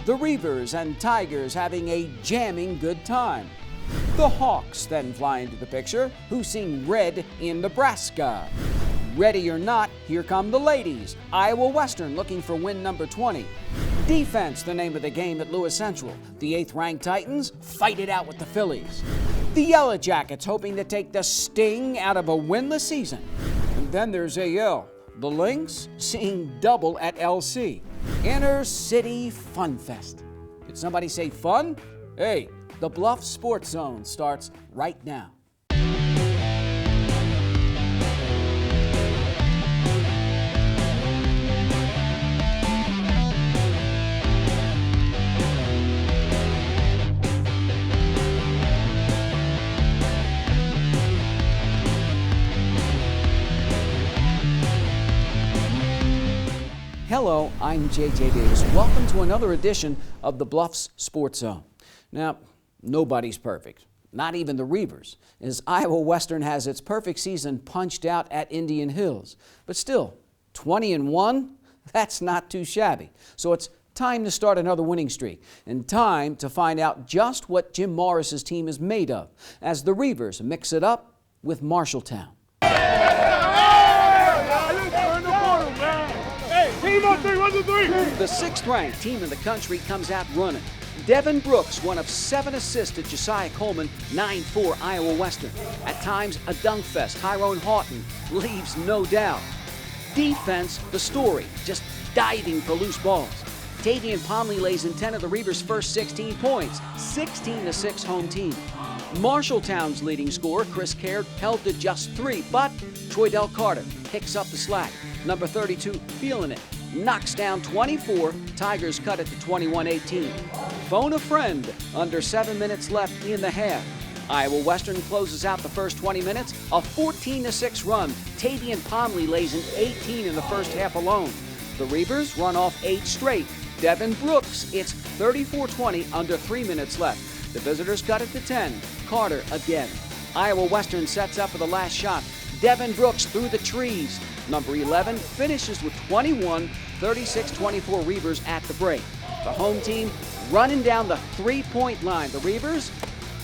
The Reivers and Tigers having a jamming good time. The Hawks then fly into the picture, who sing red in Nebraska. Ready or not, here come the ladies. Iowa Western looking for win number 20. Defense, the name of the game at Lewis Central. The 8th-ranked Titans fight it out with the Phillies. The Yellow Jackets hoping to take the sting out of a winless season. And then there's AL. The Lynx seeing double at LC. Inner City Fun Fest. Did somebody say fun? Hey, the Bluffs Sports Zone starts right now. Hello, I'm J.J. Davis. Welcome to another edition of the Bluffs Sports Zone. Now, nobody's perfect, not even the Reivers, as Iowa Western has its perfect season punched out at Indian Hills. But still, 20-1, that's not too shabby. So it's time to start another winning streak, and time to find out just what Jim Morris's team is made of, as the Reivers mix it up with Marshalltown. The 6th-ranked team in the country comes out running. Devin Brooks, one of 7 assists to Josiah Coleman, 9-4 Iowa Western. At times, a dunk fest. Tyrone Houghton leaves no doubt. Defense, the story, just diving for loose balls. Tavian Pomley lays in 10 of the Reivers' first 16 points, 16-6 home team. Marshalltown's leading scorer, Chris Caird, held to just 3, but Troy Del Carter picks up the slack. Number 32, feeling it, knocks down 24. Tigers cut it to 21-18. Phone a friend, under 7 minutes left in the half. Iowa Western closes out the first 20 minutes, a 14-6 run. Tavian Pomley lays in 18 in the first half alone. The Reivers run off 8 straight. Devin Brooks, it's 34-20, under 3 minutes left. The visitors cut it to 10. Carter again. Iowa Western sets up for the last shot. Devin Brooks through the trees. Number 11 finishes with 21, 36-24 Reivers at the break. The home team running down the 3-point line. The Reivers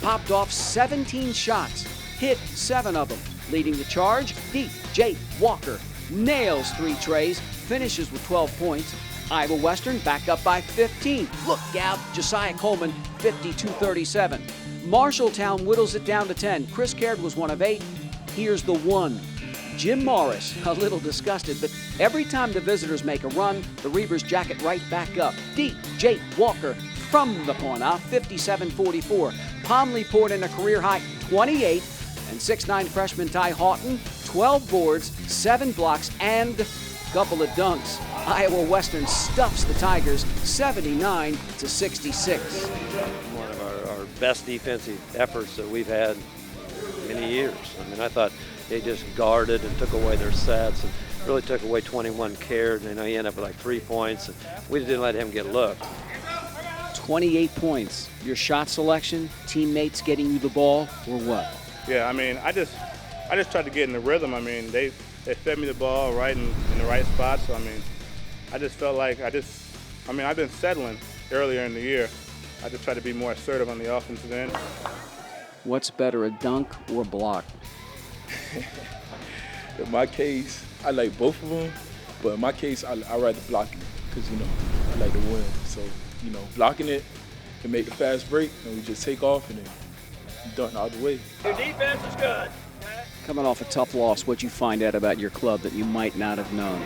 popped off 17 shots, hit 7 of them. Leading the charge, D.J. Walker nails 3 trays, finishes with 12 points. Iowa Western back up by 15. Look out, Josiah Coleman, 52-37. Marshalltown whittles it down to 10. Chris Caird was 1 of 8. Here's the 1. Jim Morris, a little disgusted, but every time the visitors make a run, the Reivers jack it right back up. D.J. Walker from the corner, 57-44. Pomley poured in a career-high 28, and 6'9 freshman Ty Houghton, 12 boards, 7 blocks, and a couple of dunks. Iowa Western stuffs the Tigers 79-66. One of our best defensive efforts that we've had in many years. I mean, I thought they just guarded and took away their sets and really took away 21 Caird. You know, he ended up with like 3 points, and we didn't let him get a look. 28 points. Your shot selection, teammates getting you the ball, or what? Yeah, I mean, I just tried to get in the rhythm. I mean, they fed me the ball right in the right spot. So I mean, I just felt like I've been settling earlier in the year. I just tried to be more assertive on the offensive end. What's better, a dunk or a block? In my case, I like both of them, but in my case, I rather block it because, you know, I like to win. So, you know, blocking it can make a fast break, and we just take off and then dunk out the way. Your defense is good. Coming off a tough loss, what'd you find out about your club that you might not have known?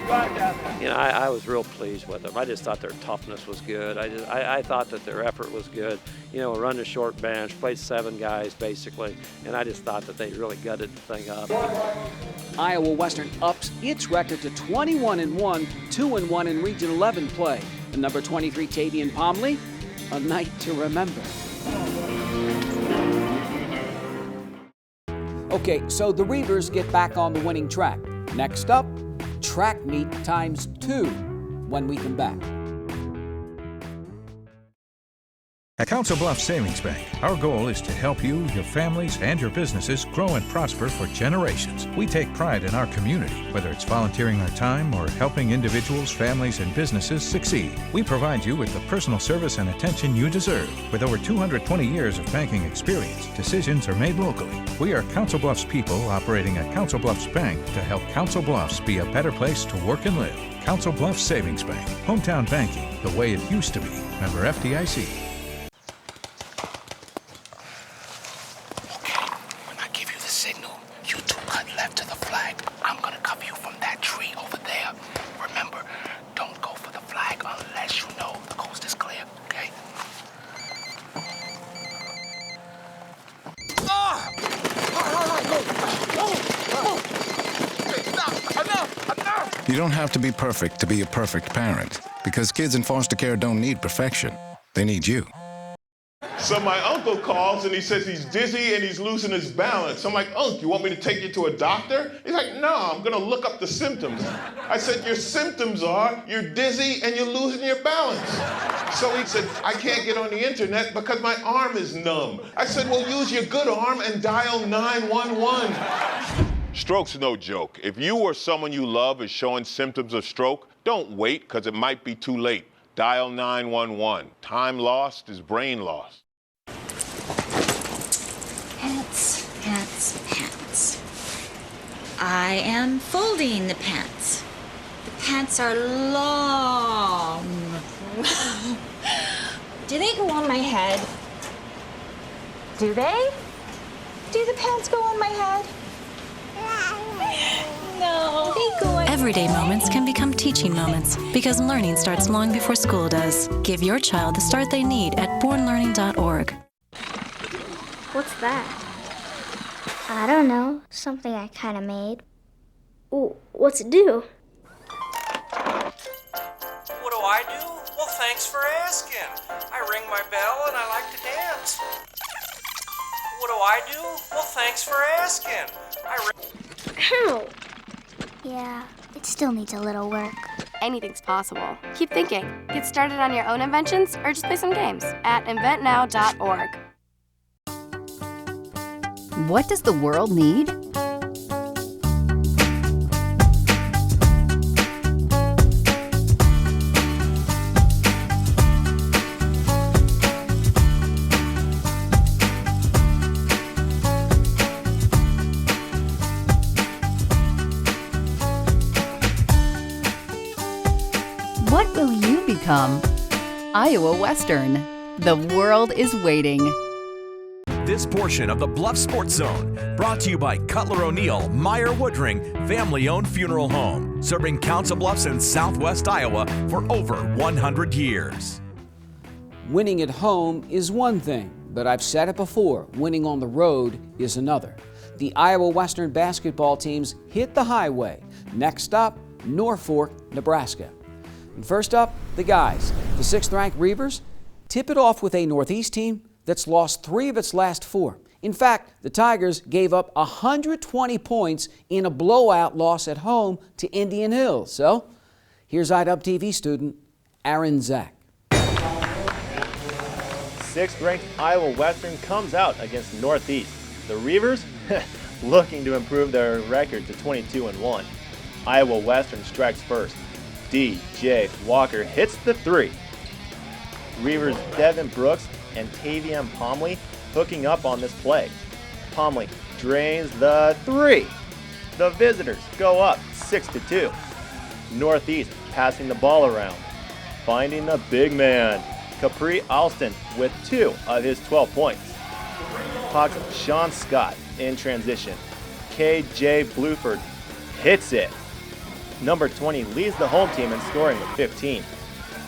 You know, I was real pleased with them. I just thought their toughness was good. I thought that their effort was good. You know, run the short bench, played 7 guys basically, and I just thought that they really gutted the thing up. Iowa Western ups its record to 21-1, 2-1 in Region 11 play. And number 23, Tavian Pomley, a night to remember. Okay, so the Reivers get back on the winning track. Next up, track meet ×2 when we come back. At Council Bluffs Savings Bank, our goal is to help you, your families, and your businesses grow and prosper for generations. We take pride in our community, whether it's volunteering our time or helping individuals, families, and businesses succeed. We provide you with the personal service and attention you deserve. With over 220 years of banking experience, decisions are made locally. We are Council Bluffs people operating at Council Bluffs Bank to help Council Bluffs be a better place to work and live. Council Bluffs Savings Bank. Hometown banking, the way it used to be. Member FDIC. You don't have to be perfect to be a perfect parent, because kids in foster care don't need perfection. They need you. So my uncle calls and he says he's dizzy and he's losing his balance. I'm like, Unc, you want me to take you to a doctor? He's like, no, I'm gonna look up the symptoms. I said, your symptoms are you're dizzy and you're losing your balance. So he said, I can't get on the internet because my arm is numb. I said, well, use your good arm and dial 911. Stroke's no joke. If you or someone you love is showing symptoms of stroke, don't wait because it might be too late. Dial 911. Time lost is brain lost. Pants, pants, pants. I am folding the pants. The pants are long. Do they go on my head? Do they? Do the pants go on my head? No. They go on. Everyday moments can become teaching moments because learning starts long before school does. Give your child the start they need at bornlearning.org. What's that? I don't know. Something I kind of made. Ooh, what's it do? What do I do? Well, thanks for asking. I ring my bell and I like to dance. What do I do? Well, thanks for asking. Ow! Yeah, it still needs a little work. Anything's possible. Keep thinking. Get started on your own inventions or just play some games at inventnow.org. What does the world need? What will you become? Iowa Western. The world is waiting. This portion of the Bluffs Sports Zone brought to you by Cutler O'Neill Meyer Woodring family-owned funeral home, serving Council Bluffs in southwest Iowa for over 100 years. Winning at home is one thing, but I've said it before, winning on the road is another. The Iowa Western basketball teams hit the highway. Next up, Norfolk, Nebraska. And first up, the guys. The 6th-ranked Reivers tip it off with a Northeast team that's lost 3 of its last 4. In fact, the Tigers gave up 120 points in a blowout loss at home to Indian Hills. So, here's IWTV student Aaron Zach. 6th-ranked Iowa Western comes out against Northeast. The Reivers looking to improve their record to 22-1. Iowa Western strikes first. DJ Walker hits the 3. Reivers Devin Brooks and Tavian Pomley hooking up on this play. Pomley drains the 3. The visitors go up 6-2. Northeast passing the ball around, finding the big man, Capri Alston with 2 of his 12 points. Hawks Sean Scott in transition. KJ Bluford hits it. Number 20 leads the home team in scoring with 15.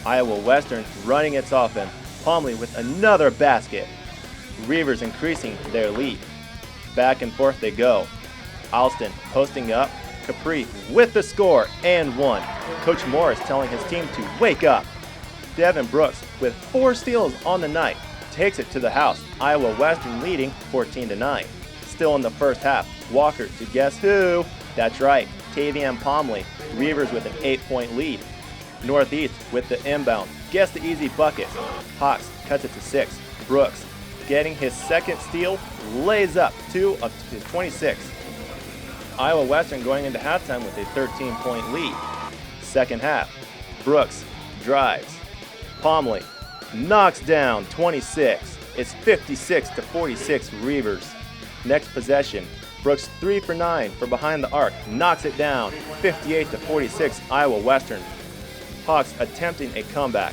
Iowa Western running its offense. Pomley with another basket. Reivers increasing their lead. Back and forth they go. Alston posting up. Capri with the score and 1. Coach Morris telling his team to wake up. Devin Brooks with 4 steals on the night takes it to the house. Iowa Western leading 14-9. Still in the first half, Walker to guess who? That's right, Tavian Pomley. Reivers with an 8-point lead. Northeast with the inbound. Gets the easy bucket. Hawks cuts it to 6. Brooks, getting his second steal, lays up 2 of his 26. Iowa Western going into halftime with a 13-point lead. Second half, Brooks drives. Pomley knocks down 26. It's 56-46 Reivers. Next possession, Brooks 3 for 9 for behind the arc, knocks it down, 58-46 Iowa Western. Hawks attempting a comeback.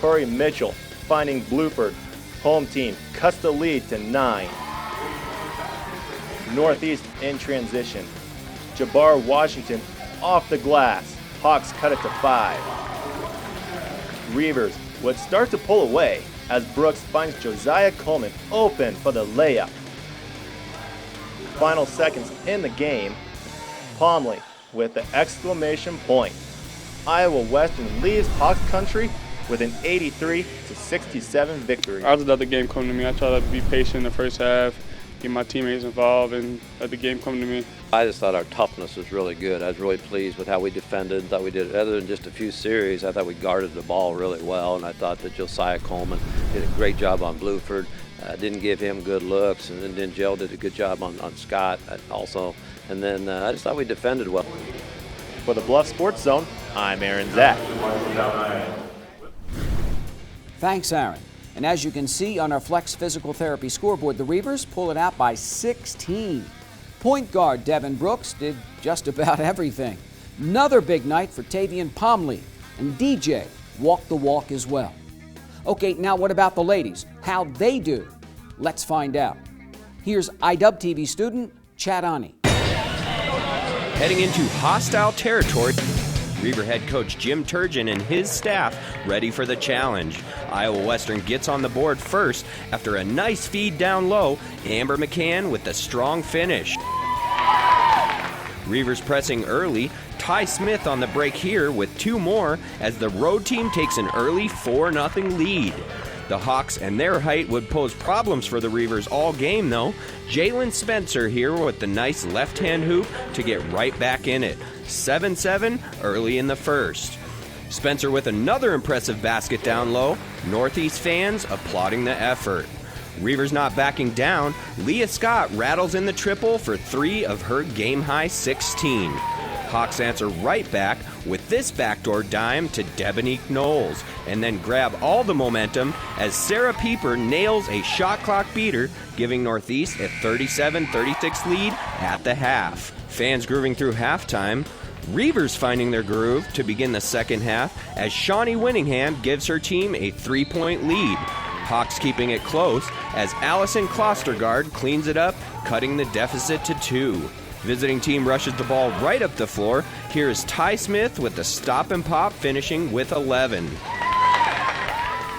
Corey Mitchell finding Bluford. Home team cuts the lead to 9. Northeast in transition. Jabbar Washington off the glass. Hawks cut it to 5. Reivers would start to pull away as Brooks finds Josiah Coleman open for the layup. Final seconds in the game, Pomley with the exclamation point. Iowa Western leaves Hawks country with an 83-67 victory. I just let the game come to me. I try to be patient in the first half, get my teammates involved, and let the game come to me. I just thought our toughness was really good. I was really pleased with how we defended. Thought we did, other than just a few series, I thought we guarded the ball really well, and I thought that Josiah Coleman did a great job on Bluford. Didn't give him good looks, and then Jill did a good job on Scott also. And then I just thought we defended well. For the Bluffs Sports Zone, I'm Aaron Zack. Thanks, Aaron. And as you can see on our Flex Physical Therapy scoreboard, the Reivers pull it out by 16. Point guard Devin Brooks did just about everything. Another big night for Tavian Pomley, and DJ walked the walk as well. Okay, now what about the ladies? How'd they do? Let's find out. Here's IWTV student Chad Ani. Heading into hostile territory, Reiver head coach Jim Turgeon and his staff ready for the challenge. Iowa Western gets on the board first after a nice feed down low. Amber McCann with the strong finish. Reivers pressing early. Ty Smith on the break here with 2 more as the road team takes an early 4-0 lead. The Hawks and their height would pose problems for the Reivers all game, though. Jalen Spencer here with the nice left-hand hoop to get right back in it. 7-7 early in the first. Spencer with another impressive basket down low. Northeast fans applauding the effort. Reivers not backing down. Leah Scott rattles in the triple for 3 of her game-high 16. Hawks answer right back with this backdoor dime to Debonique Knowles, and then grab all the momentum as Sarah Pieper nails a shot clock beater, giving Northeast a 37-36 lead at the half. Fans grooving through halftime. Reivers finding their groove to begin the second half as Shawnee Winningham gives her team a 3-point lead. Hawks keeping it close as Allison Klostergaard cleans it up, cutting the deficit to 2. Visiting team rushes the ball right up the floor. Here is Ty Smith with the stop and pop, finishing with 11.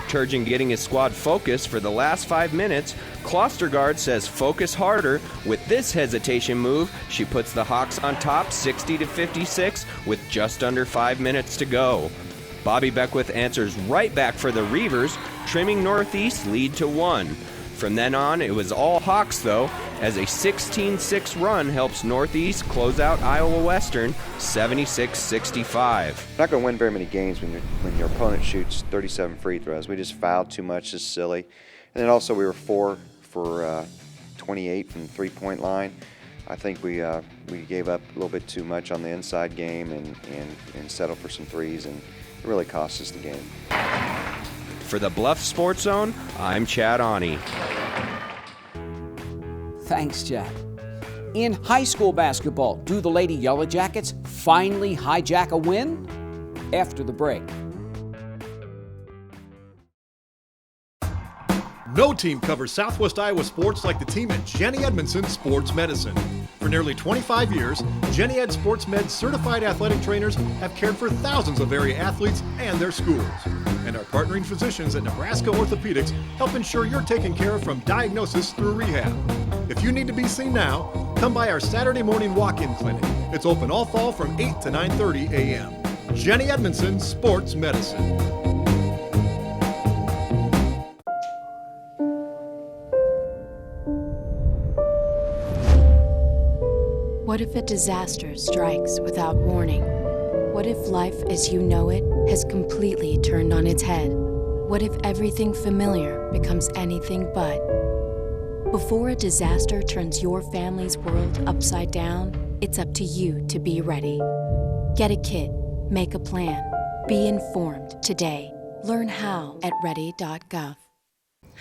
Turgeon getting his squad focused for the last 5 minutes. Klostergaard says focus harder. With this hesitation move, she puts the Hawks on top 60-56 with just under 5 minutes to go. Bobby Beckwith answers right back for the Reivers, trimming Northeast lead to 1. From then on, it was all Hawks, though, as a 16-6 run helps Northeast close out Iowa Western 76-65. You're not going to win very many games when your opponent shoots 37 free throws. We just fouled too much, just silly. And then also we were 4 for 28 from the three-point line. I think we gave up a little bit too much on the inside game and settled for some threes, and it really cost us the game. For the Bluffs Sports Zone, I'm Chad Ani. Thanks, Chad. In high school basketball, do the Lady Yellow Jackets finally hijack a win? After the break. No team covers Southwest Iowa sports like the team at Jenny Edmondson Sports Medicine. For nearly 25 years, Jenny Ed Sports Med certified athletic trainers have cared for thousands of area athletes and their schools. And our partnering physicians at Nebraska Orthopedics help ensure you're taken care of from diagnosis through rehab. If you need to be seen now, come by our Saturday morning walk-in clinic. It's open all fall from 8 to 9:30 a.m. Jenny Edmondson Sports Medicine. What if a disaster strikes without warning? What if life as you know it has completely turned on its head? What if everything familiar becomes anything but? Before a disaster turns your family's world upside down, it's up to you to be ready. Get a kit, make a plan, be informed today. Learn how at ready.gov.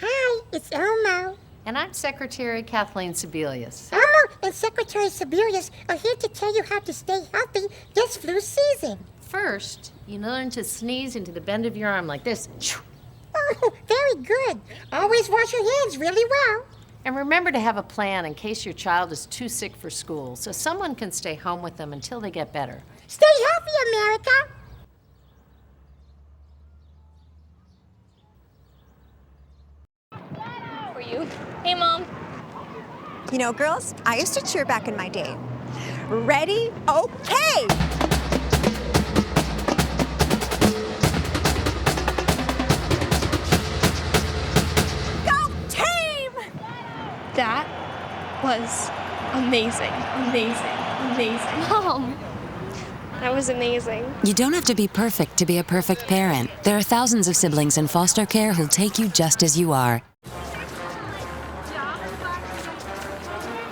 Hi, it's Elmo. And I'm Secretary Kathleen Sebelius. Elmo and Secretary Sebelius are here to tell you how to stay healthy this flu season. First, you learn to sneeze into the bend of your arm like this. Oh, very good. Always wash your hands really well. And remember to have a plan in case your child is too sick for school, so someone can stay home with them until they get better. Stay healthy, America. For you. Hey, Mom. You know, girls, I used to cheer back in my day. Ready? Okay! Go team! That was amazing. Mom, that was amazing. You don't have to be perfect to be a perfect parent. There are thousands of siblings in foster care who'll take you just as you are.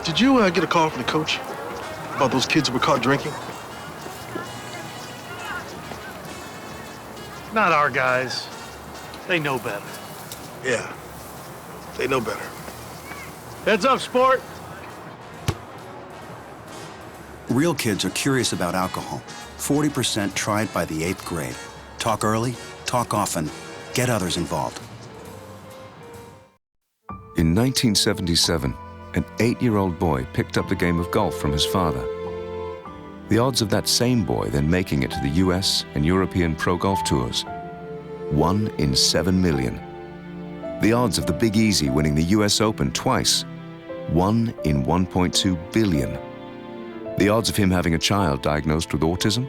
Did you get a call from the coach about those kids who were caught drinking? Not our guys. They know better. Yeah, they know better. Heads up, sport. Real kids are curious about alcohol. 40% tried by the 8th grade. Talk early, talk often, get others involved. In 1977, an 8-year-old boy picked up the game of golf from his father. The odds of that same boy then making it to the US and European Pro Golf Tours, 1 in 7 million. The odds of the Big Easy winning the US Open twice, 1 in 1.2 billion. The odds of him having a child diagnosed with autism,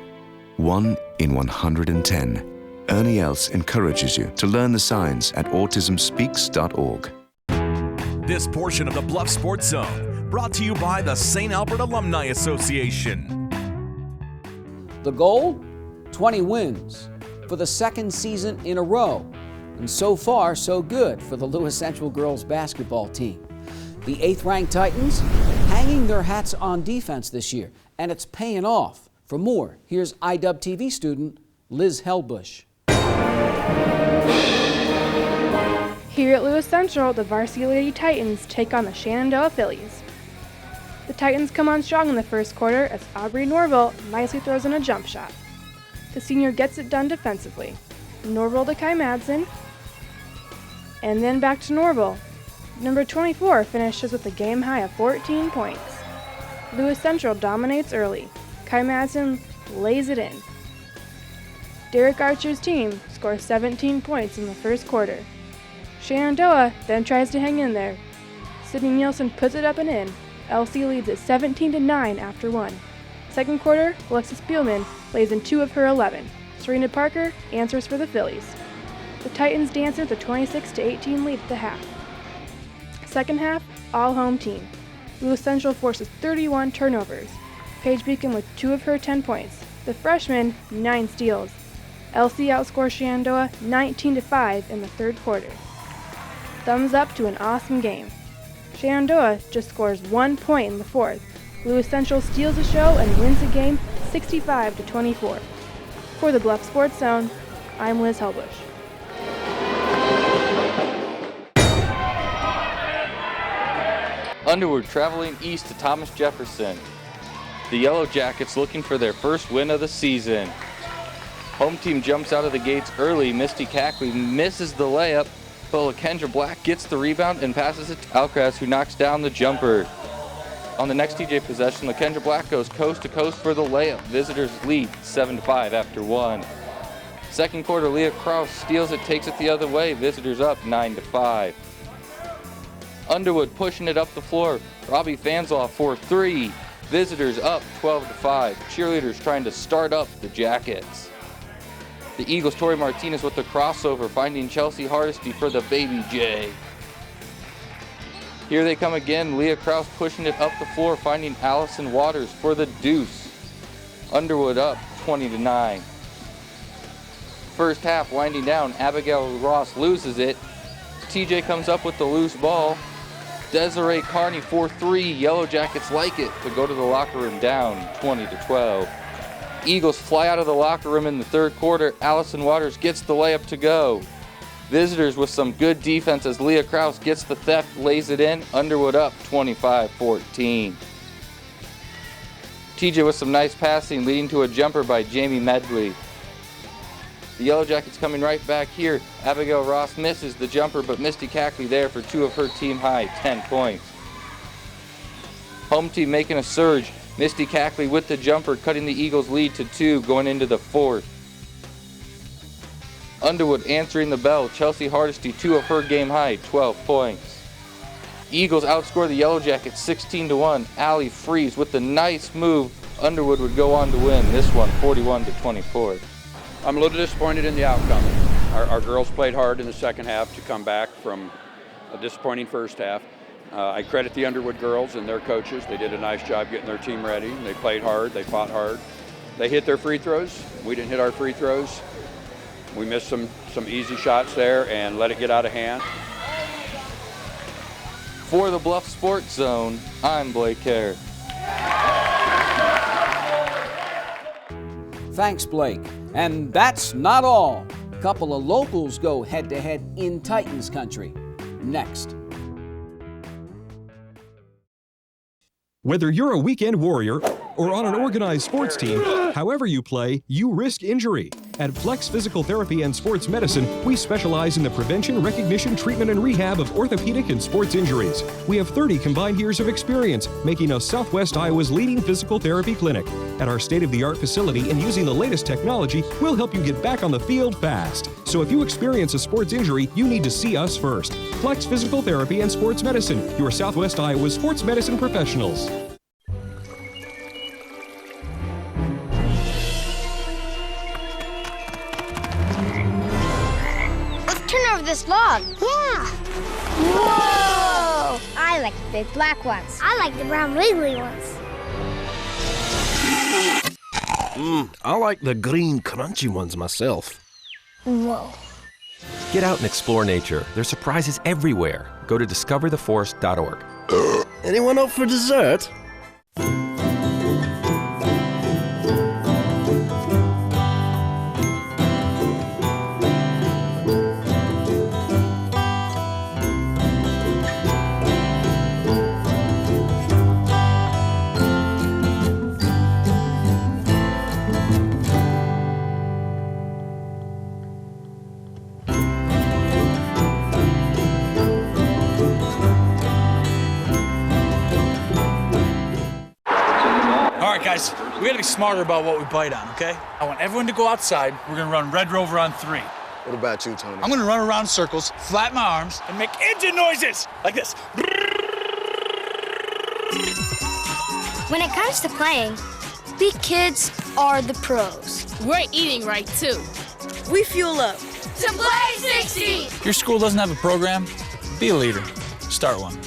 1 in 110. Ernie Els encourages you to learn the signs at autismspeaks.org. This portion of the Bluffs Sports Zone brought to you by the St. Albert Alumni Association. The goal? 20 wins for the second season in a row. And so far, so good for the Lewis Central girls basketball team. The 8th-ranked Titans hanging their hats on defense this year, and it's paying off. For more, here's IWTV student Liz Helbush. Here at Lewis Central, the varsity Lady Titans take on the Shenandoah Phillies. The Titans come on strong in the first quarter as Aubrey Norville nicely throws in a jump shot. The senior gets it done defensively. Norville to Kai Madsen, and then back to Norville. Number 24 finishes with a game high of 14 points. Lewis Central dominates early. Kai Madsen lays it in. Derek Archer's team scores 17 points in the first quarter. Shenandoah then tries to hang in there. Sydney Nielsen puts it up and in. LC leads at 17-9 after 1. Second quarter, Alexis Spielman lays in 2 of her 11. Serena Parker answers for the Phillies. The Titans dance with a 26-18 lead at the half. Second half, all home team. Lewis Central forces 31 turnovers. Paige Beacon with 2 of her 10 points. The freshman, 9 steals. LC outscores Shenandoah 19-5 in the third quarter. Thumbs up to an awesome game. Shenandoah just scores 1 point in the fourth. Lewis Central steals the show and wins the game 65-24. For the Bluffs Sports Zone, I'm Liz Helbush. Underwood traveling east to Thomas Jefferson. The Yellow Jackets looking for their first win of the season. Home team jumps out of the gates early. Misty Cackley misses the layup, but LaKendra Black gets the rebound and passes it to Alcaraz, who knocks down the jumper. On the next TJ possession, LaKendra Black goes coast to coast for the layup. Visitors lead 7-5 after 1. Second quarter, Leah Krause steals it, takes it the other way. Visitors up 9-5. Underwood pushing it up the floor. Robbie Fanzloff for 3. Visitors up 12-5. Cheerleaders trying to start up the Jackets. The Eagles' Tori Martinez with the crossover, finding Chelsea Hardesty for the Baby J. Here they come again. Leah Krause pushing it up the floor, finding Allison Waters for the deuce. Underwood up 20-9. First half winding down, Abigail Ross loses it. TJ comes up with the loose ball. Desiree Carney for 3. Yellow Jackets like it to go to the locker room down 20-12. Eagles fly out of the locker room in the third quarter. Allison Waters gets the layup to go. Visitors with some good defense as Leah Krause gets the theft, lays it in. Underwood up 25-14. TJ with some nice passing, leading to a jumper by Jamie Medley. The Yellow Jackets coming right back here. Abigail Ross misses the jumper, but Misty Cackley there for 2 of her team high 10 points. Home team making a surge. Misty Cackley with the jumper, cutting the Eagles' lead to 2 going into the fourth. Underwood answering the bell. Chelsea Hardesty, 2 of her game high, 12 points. Eagles outscore the Yellow Jackets 16-1. Allie Freeze with the nice move. Underwood would go on to win this one 41-24. I'm a little disappointed in the outcome. Our girls played hard in the second half to come back from a disappointing first half. I credit the Underwood girls and their coaches. They did a nice job getting their team ready. They played hard. They fought hard. They hit their free throws. We didn't hit our free throws. We missed some easy shots there and let it get out of hand. For the Bluffs Sports Zone, I'm Blake Kerr. Thanks, Blake. And that's not all. A couple of locals go head-to-head in Titans country. Next. Whether you're a weekend warrior or on an organized sports team, however you play, you risk injury. At Flex Physical Therapy and Sports Medicine, we specialize in the prevention, recognition, treatment, and rehab of orthopedic and sports injuries. We have 30 combined years of experience, making us Southwest Iowa's leading physical therapy clinic. At our state-of-the-art facility and using the latest technology, we'll help you get back on the field fast. So if you experience a sports injury, you need to see us first. Flex Physical Therapy and Sports Medicine, your Southwest Iowa's sports medicine professionals. This log. Yeah. Whoa! I like the big black ones. I like the brown wiggly ones. I like the green crunchy ones myself. Whoa. Get out and explore nature. There's surprises everywhere. Go to discovertheforest.org. Anyone up for dessert? Guys, we gotta be smarter about what we bite on, okay? I want everyone to go outside. We're gonna run Red Rover on 3. What about you, Tony? I'm gonna run around in circles, flatten my arms, and make engine noises like this. When it comes to playing, we kids are the pros. We're eating right, too. We fuel up. To play 60! Your school doesn't have a program? Be a leader. Start one.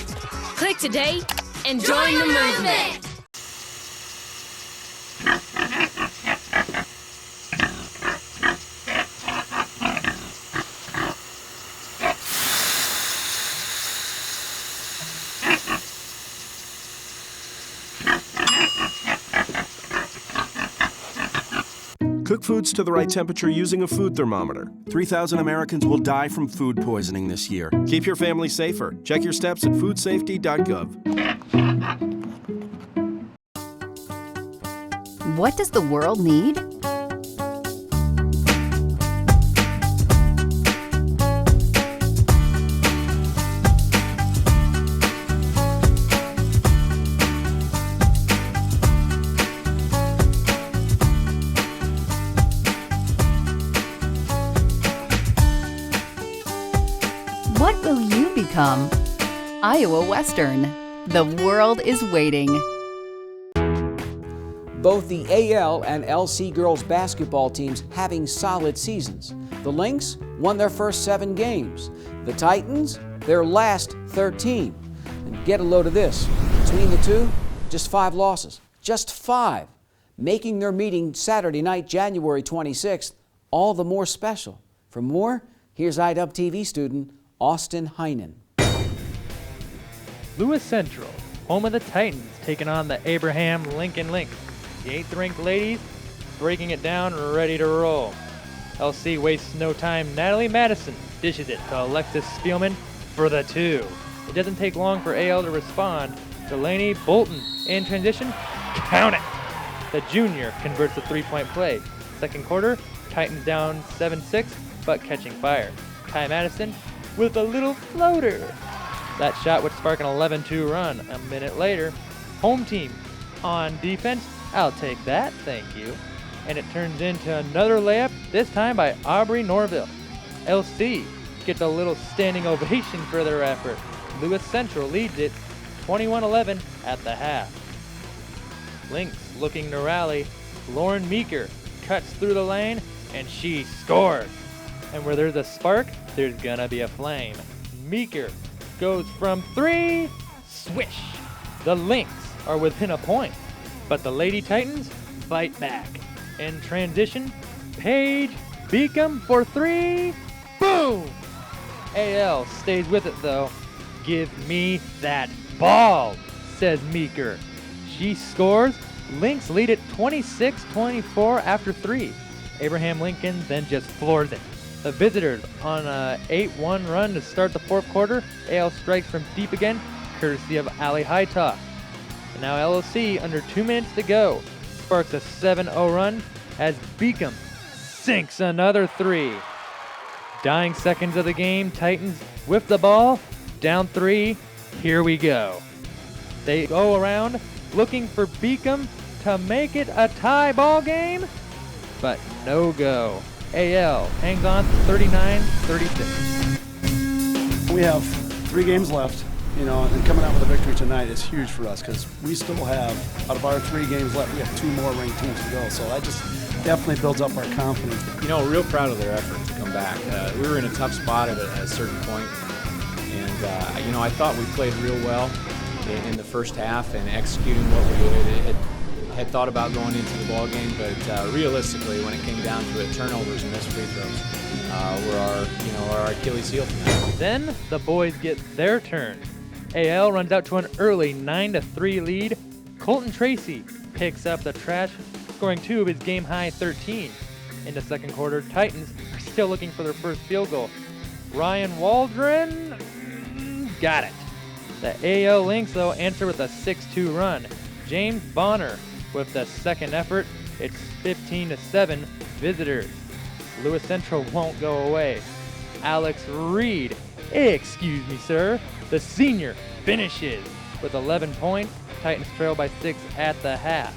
Click today and join the movement. Cook foods to the right temperature using a food thermometer. 3,000 Americans will die from food poisoning this year. Keep your family safer. Check your steps at foodsafety.gov. What does the world need? What will you become? Iowa Western. The world is waiting. Both the AL and LC girls basketball teams having solid seasons. The Lynx won their first 7 games. The Titans, their last 13. And get a load of this. Between the two, just 5 losses. Just 5. making their meeting Saturday night, January 26th, all the more special. For more, here's IWTV student Austin Heinen. Lewis Central, home of the Titans, taking on the Abraham Lincoln Lynx. The 8th-ranked ladies breaking it down, ready to roll. LC wastes no time. Natalie Madison dishes it to Alexis Spielman for the 2. It doesn't take long for AL to respond. Delaney Bolton in transition. Count it! The junior converts a 3-point play. Second quarter, Titans down 7-6, but catching fire. Ty Madison with a little floater. That shot would spark an 11-2 run. A minute later, home team on defense. I'll take that, thank you. And it turns into another layup, this time by Aubrey Norville. LC gets a little standing ovation for their effort. Lewis Central leads it 21-11 at the half. Lynx looking to rally. Lauren Meeker cuts through the lane, and she scores. And where there's a spark, there's gonna be a flame. Meeker goes from 3, swish. The Lynx are within a point, but the Lady Titans fight back. In transition, Paige Beacom for 3, boom! AL stays with it though. Give me that ball, says Meeker. She scores. Lynx lead it 26-24 after 3. Abraham Lincoln then just floors it. The visitors on a 8-1 run to start the fourth quarter. AL strikes from deep again, courtesy of Ali Hightock. And now LOC, under 2 minutes to go, sparks a 7-0 run as Beacom sinks another 3. Dying seconds of the game, Titans whip the ball, down 3, here we go. They go around looking for Beacom to make it a tie ball game, but no go. AL hangs on 39-36. We have 3 games left, and coming out with a victory tonight is huge for us because we still have, out of our 3 games left, we have 2 more ranked teams to go. So that just definitely builds up our confidence. Real proud of their effort to come back. We were in a tough spot at a certain point, and I thought we played real well in the first half and executing what we had thought about going into the ball game, but realistically, when it came down to it, turnovers and missed free throws were our Achilles heel tonight. Then the boys get their turn. AL runs out to an early 9-3 lead. Colton Tracy picks up the trash, scoring 2 of his game-high 13. In the second quarter, Titans are still looking for their first field goal. Ryan Waldron got it. The AL Lynx, though, answer with a 6-2 run. James Bonner with the second effort. It's 15-7 visitors. Lewis Central won't go away. Alex Reed, excuse me, sir, the senior finishes with 11 points. Titans trail by 6 at the half.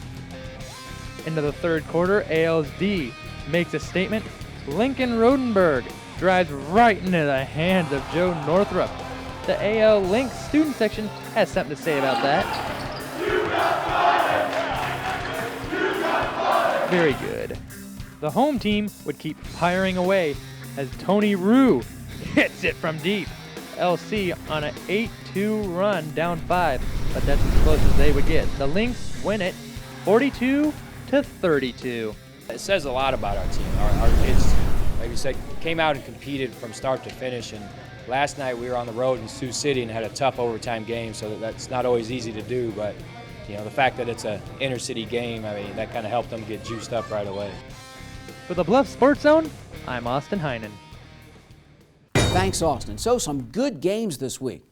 Into the third quarter, AL's D makes a statement. Lincoln Rodenberg drives right into the hands of Joe Northrup. The AL Lynx student section has something to say about that. Very good. The home team would keep firing away as Tony Rue hits it from deep. LC on an 8-2 run, down 5, but that's as close as they would get. The Lynx win it 42-32. It says a lot about our team. Our kids, like you said, came out and competed from start to finish. And last night we were on the road in Sioux City and had a tough overtime game, so that's not always easy to do. But the fact that it's an inner city game, that kind of helped them get juiced up right away. For the Bluffs Sports Zone, I'm Austin Heinen. Thanks, Austin. So some good games this week.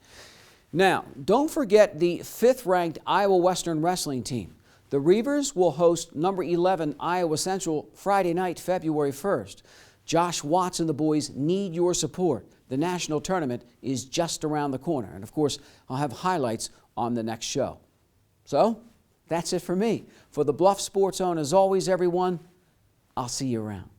Now, don't forget the 5th-ranked Iowa Western wrestling team. The Reivers will host number 11 Iowa Central Friday night, February 1st. Josh Watts and the boys need your support. The national tournament is just around the corner. And of course, I'll have highlights on the next show. So, that's it for me. For the Bluffs Sports Zone, as always, everyone, I'll see you around.